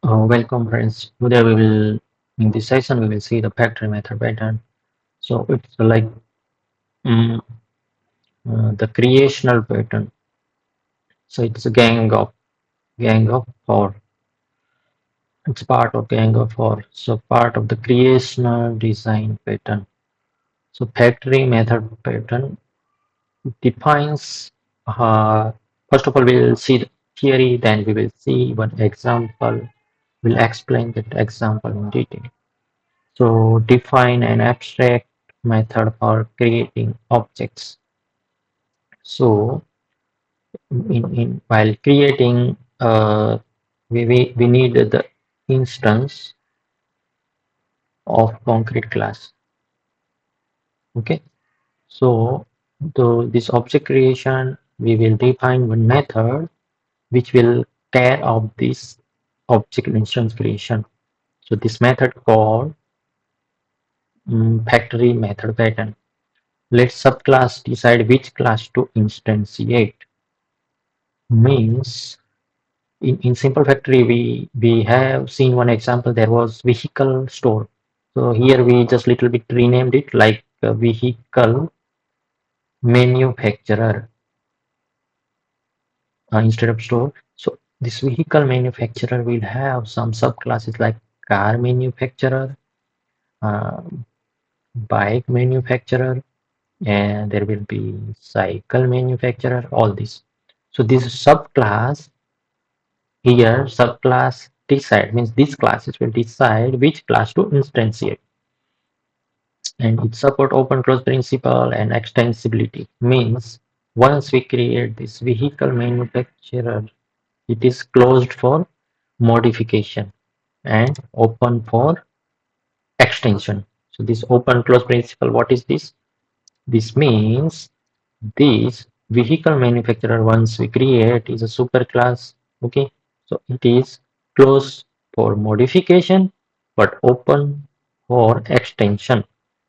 Welcome friends. Today we will, in this session, we will see the factory method pattern. So it's like mm, the creational pattern. So it's a gang of four. It's part of gang of four. So part of the creational design pattern. So factory method pattern defines. First of all, we will see the theory. Then we will see one example. We'll explain that example in detail. So define an abstract method for creating objects. So in while creating, we need the instance of concrete class. Okay. So this object creation, we will define one method which will care of this object instance creation. So this method called factory method pattern. Let subclass decide which class to instantiate. Means in simple factory we have seen one example. There was vehicle store. So here we just little bit renamed it like vehicle manufacturer instead of store. So this vehicle manufacturer will have some subclasses like car manufacturer, uh, bike manufacturer, and there will be cycle manufacturer, all this. So this subclass here, subclass decide means these classes will decide which class to instantiate, and it support open close principle and extensibility. Means once we create this vehicle manufacturer, it is closed for modification and open for extension. So this open close principle, what is this? This means this vehicle manufacturer once we create is a superclass. Okay, so it is closed for modification but open for extension.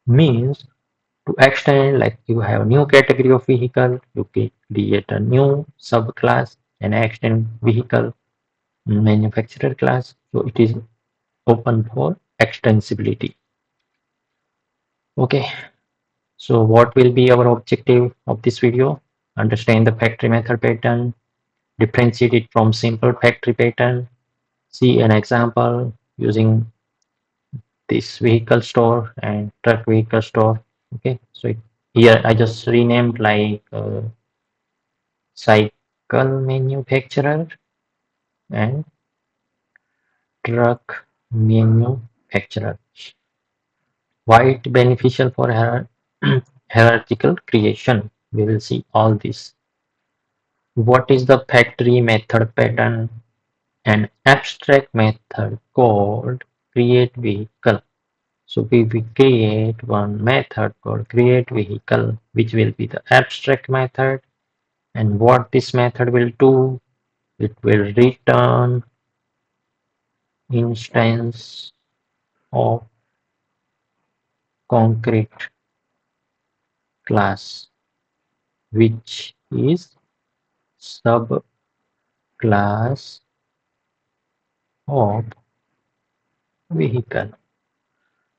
Means to extend, like you have a new category of vehicle, you can create a new subclass and extend vehicle manufacturer class. So it is open for extensibility. Okay, so what will be our objective of this video? Understand the factory method pattern, differentiate it from simple factory pattern, see an example using this vehicle store and truck vehicle store. Okay, so here I just renamed like cycle manufacturer and truck manufacturer. Why it beneficial for hierarchical creation? We will see all this. What is the factory method pattern? An abstract method called create vehicle. So we create one method called create vehicle, which will be the abstract method. And what this method will do, it will return instance of concrete class, which is subclass of vehicle.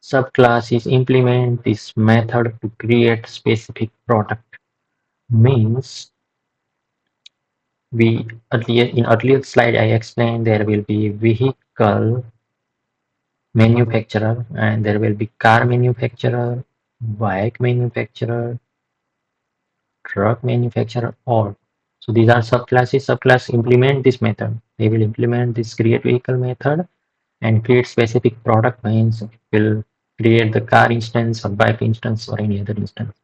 Subclasses implement this method to create specific product. Means we earlier in earlier slide I explained there will be vehicle manufacturer and there will be car manufacturer, bike manufacturer, truck manufacturer, all. So these are subclasses. Subclass implement this method. They will implement this create vehicle method and create specific product. Means it will create the car instance or bike instance or any other instance.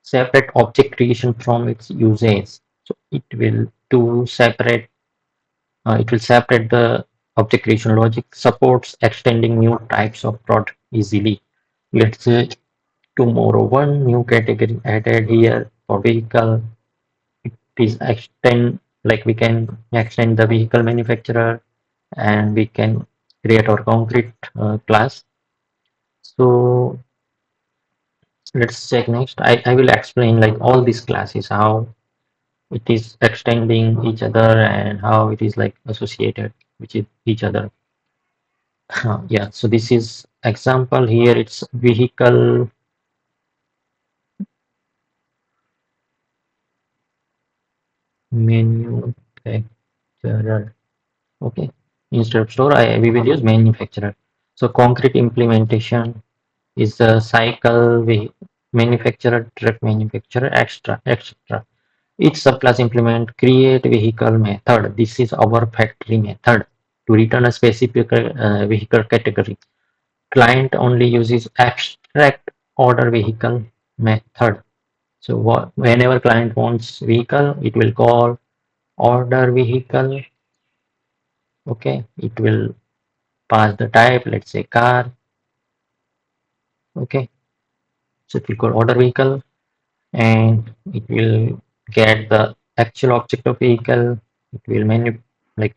Separate object creation from its usage. So it will separate the object creation logic, supports extending new types of product easily. Let's say tomorrow one new category added here for vehicle. It is extend, like we can extend the vehicle manufacturer and we can create our concrete class. So let's check next. I will explain like all these classes, how it is extending each other and how it is like associated with each other. Yeah, so this is example here. It's vehicle manufacturer. Okay, instead of store, we will use manufacturer. So concrete implementation is the cycle manufacturer, truck manufacturer, extra, etc. Each subclass implement create vehicle method. This is our factory method to return a specific vehicle category. Client only uses abstract order vehicle method. So whenever client wants vehicle, it will call order vehicle. Okay, it will pass the type, let's say car. Okay, so it will call order vehicle and it will get the actual object of vehicle. It will like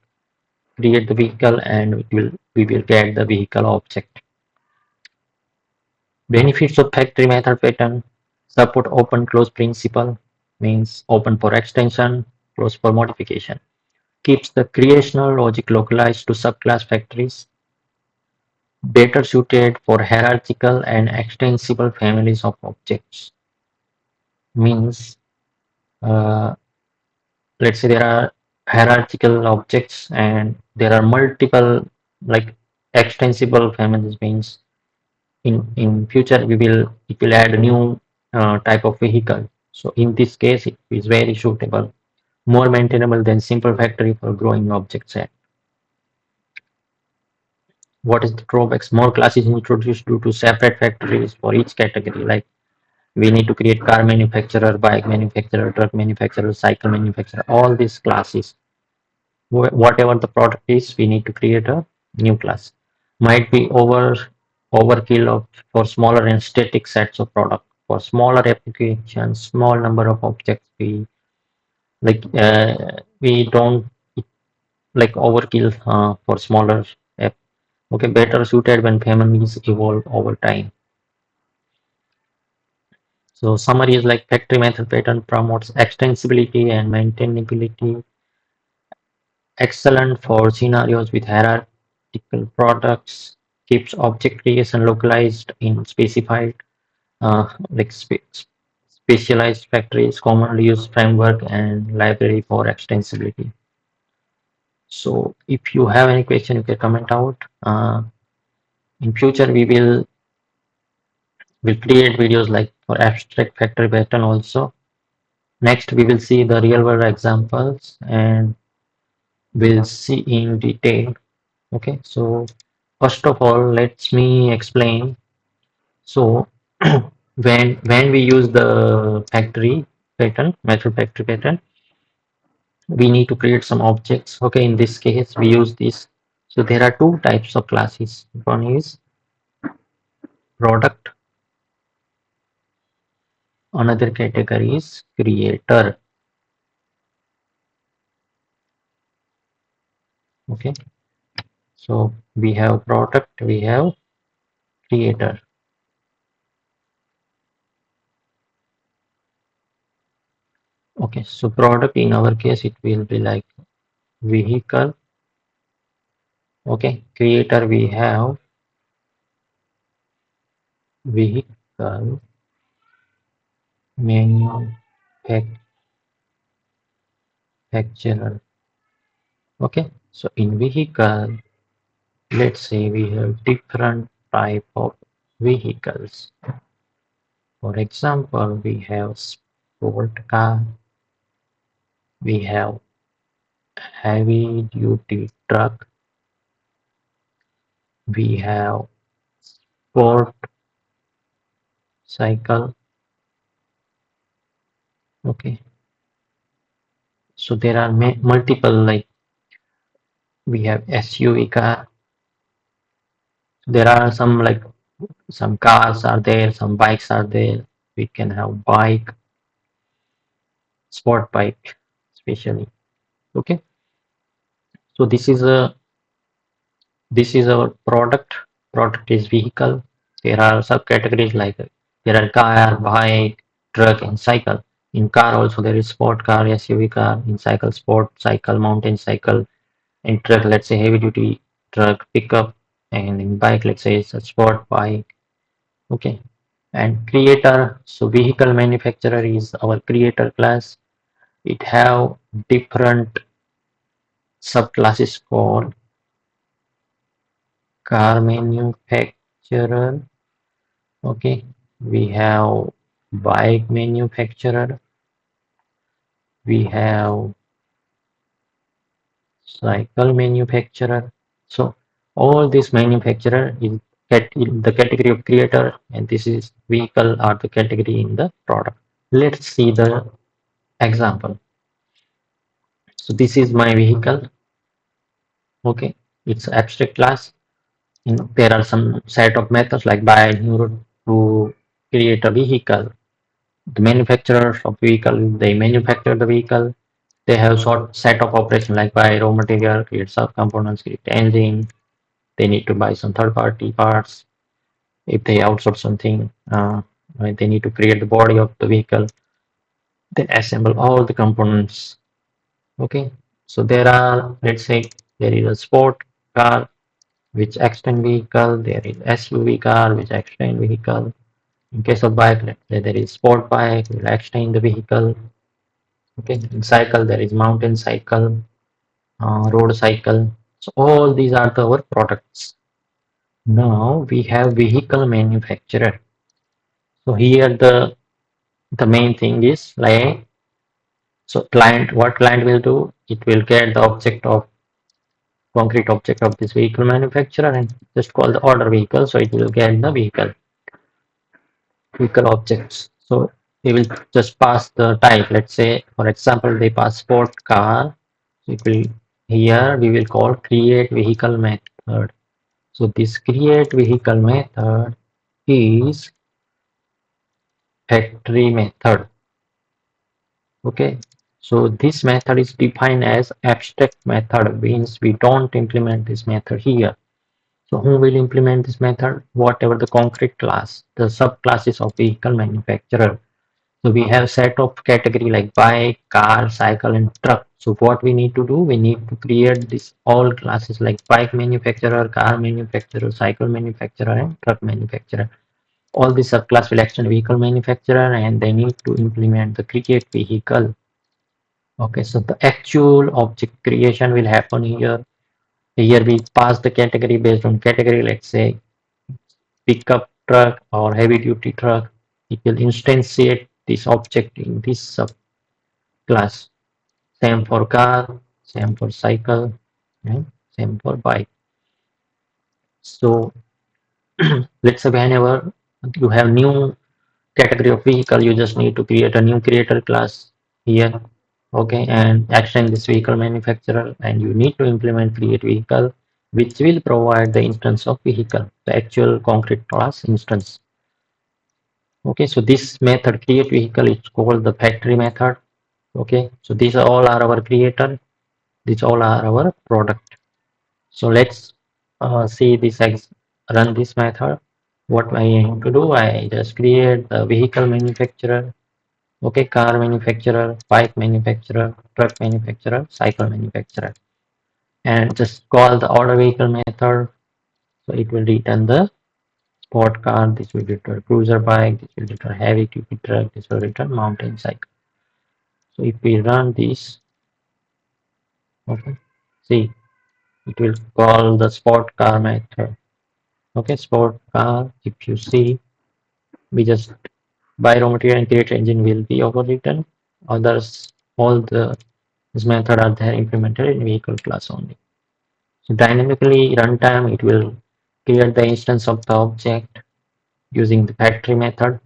create the vehicle and we will get the vehicle object. Benefits of factory method pattern: support open close principle, means open for extension, close for modification. Keeps the creational logic localized to subclass factories. Better suited for hierarchical and extensible families of objects. Means uh, let's say there are hierarchical objects and there are multiple like extensible families, means in future we will it will add a new type of vehicle. So in this case it is very suitable, more maintainable than simple factory for growing object set. What is the drawbacks? More classes introduced due to separate factories for each category. Like we need to create car manufacturer, bike manufacturer, truck manufacturer, cycle manufacturer, all these classes. Whatever the product is, we need to create a new class. Might be overkill for smaller and static sets of product. For smaller applications, small number of objects, we don't like overkill for smaller app. Okay, better suited when families evolve over time. So summary is like factory method pattern promotes extensibility and maintainability. Excellent for scenarios with hierarchical products, keeps object creation localized in specified, like specialized factories, commonly used framework and library for extensibility. So if you have any question, you can comment out. In future, will create videos like for abstract factory pattern also. Next, we will see the real world examples and we'll see in detail. Okay, so first of all, let me explain. So when we use the factory pattern, method factory pattern, we need to create some objects. Okay, in this case, we use this. So there are two types of classes. One is product, another category is creator. Okay, so we have product, we have creator. Okay, so product in our case, it will be like vehicle. Okay, creator, we have vehicle manufacturer. Okay, so in vehicle, let's say we have different type of vehicles. For example, we have sport car, we have heavy duty truck, we have sport cycle. Okay, so there are multiple, like we have SUV car. There are some like some cars are there, some bikes are there. We can have bike, sport bike, especially. Okay, so this is our product. Product is vehicle. There are subcategories like there are car, bike, truck, and cycle. In car also there is sport car, SUV car. In cycle, sport cycle, mountain cycle. In truck, let's say heavy duty truck, pickup. and in bike, let's say it's a sport bike. Okay, and creator, so vehicle manufacturer is our creator class. It have different subclasses called car manufacturer. Okay, we have bike manufacturer, we have cycle manufacturer. So all these manufacturer is in the category of creator, and this is vehicle are the category in the product. Let's see the example. So this is my vehicle. Okay, it's abstract class. There are some set of methods like buy new route to create a vehicle. The manufacturers of vehicle, they manufacture the vehicle. They have sort set of operation like buy raw material, create sub components, create engine. They need to buy some third party parts. If they outsource something, right, they need to create the body of the vehicle, then assemble all the components. Okay, so there are, let's say, there is a sport car which extend vehicle, there is SUV car which extend vehicle. In case of bike, let's say there is sport bike will extend the vehicle. Okay, in cycle there is mountain cycle, road cycle. So all these are our products. Now we have vehicle manufacturer. So here the main thing is like, so client, what client will do, it will get the object of concrete object of this vehicle manufacturer and just call the order vehicle, so it will get the vehicle objects. So they will just pass the type. Let's say for example they pass sport car, so it will, here we will call create vehicle method. So this create vehicle method is factory method. Okay, so this method is defined as abstract method, means we don't implement this method here. So who will implement this method? Whatever the concrete class, the subclasses of vehicle manufacturer. So we have set of category like bike, car, cycle, and truck. So what we need to do, we need to create this all classes like bike manufacturer, car manufacturer, cycle manufacturer, and truck manufacturer. All these subclass will extend vehicle manufacturer, and they need to implement the create vehicle. Okay, so the actual object creation will happen here. Here we pass the category based on category, let's say pickup truck or heavy duty truck. It will instantiate this object in this subclass. Same for car, same for cycle, and same for bike. So let's say whenever you have new category of vehicle, you just need to create a new creator class here. Okay, and extend this vehicle manufacturer, and you need to implement create vehicle, which will provide the instance of vehicle, the actual concrete class instance. Okay, so this method create vehicle is called the factory method. Okay, so these all are our creator, these all are our product. So let's see this run this method. What I have to do, I just create the vehicle manufacturer. Okay, car manufacturer, bike manufacturer, truck manufacturer, cycle manufacturer, and just call the order vehicle method. So it will return the sport car, this will return cruiser bike, this will return heavy duty truck, this will return mountain cycle. So if we run this, okay, see, it will call the sport car method. Okay, sport car, if you see, we just buy raw material and create engine will be overwritten. Others, all the this method are there implemented in vehicle class only. So dynamically runtime, it will create the instance of the object using the factory method.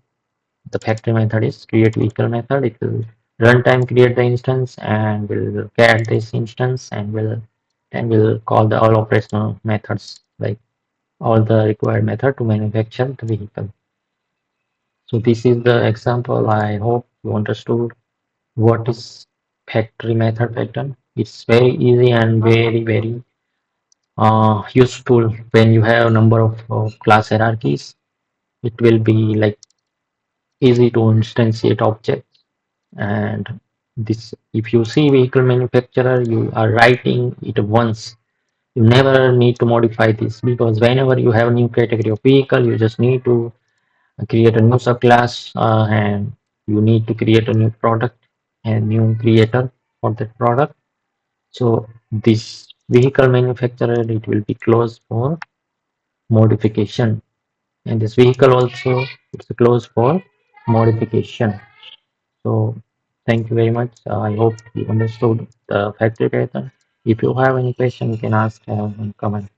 The factory method is create vehicle method. It will runtime create the instance and will get this instance and will call the all operational methods like all the required method to manufacture the vehicle. So this is the example. I hope you understood what is factory method pattern. It's very easy and very useful when you have a number of class hierarchies. It will be like easy to instantiate objects. And this, if you see vehicle manufacturer, you are writing it once. You never need to modify this because whenever you have a new category of vehicle, you just need to create a new subclass and you need to create a new product and new creator for that product. So this vehicle manufacturer, it will be closed for modification, and this vehicle also, it's closed for modification. So thank you very much. I hope you understood the factory pattern. If you have any question, you can ask in comment.